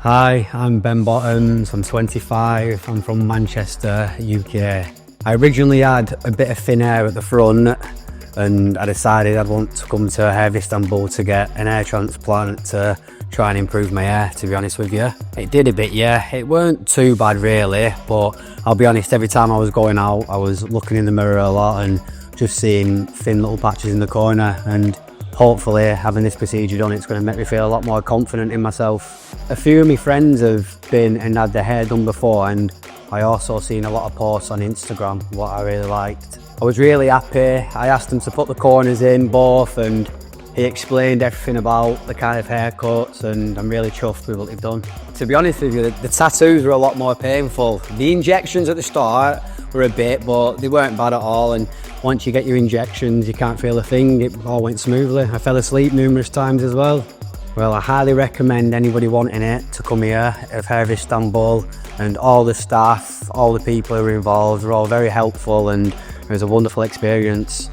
Hi, I'm Ben Bottoms, I'm 25, I'm from Manchester, UK. I originally had a bit of thin hair at the front and I decided I'd want to come to Hair of Istanbul to get an hair transplant to try and improve my hair, to be honest with you. It did a bit, yeah. It weren't too bad really, but I'll be honest, every time I was going out, I was looking in the mirror a lot and just seeing thin little patches in the corner, and hopefully having this procedure done, it's going to make me feel a lot more confident in myself. A few of my friends have been and had their hair done before, and I also seen a lot of posts on Instagram, what I really liked. I was really happy. I asked them to put the corners in both, and he explained everything about the kind of haircuts, and I'm really chuffed with what they've done. To be honest with you, the tattoos were a lot more painful. The injections at the start were a bit, but they weren't bad at all, and once you get your injections, you can't feel a thing. It all went smoothly. I fell asleep numerous times as well. Well, I highly recommend anybody wanting it to come here at Hair of Istanbul, and all the staff, all the people who were involved were all very helpful, and it was a wonderful experience.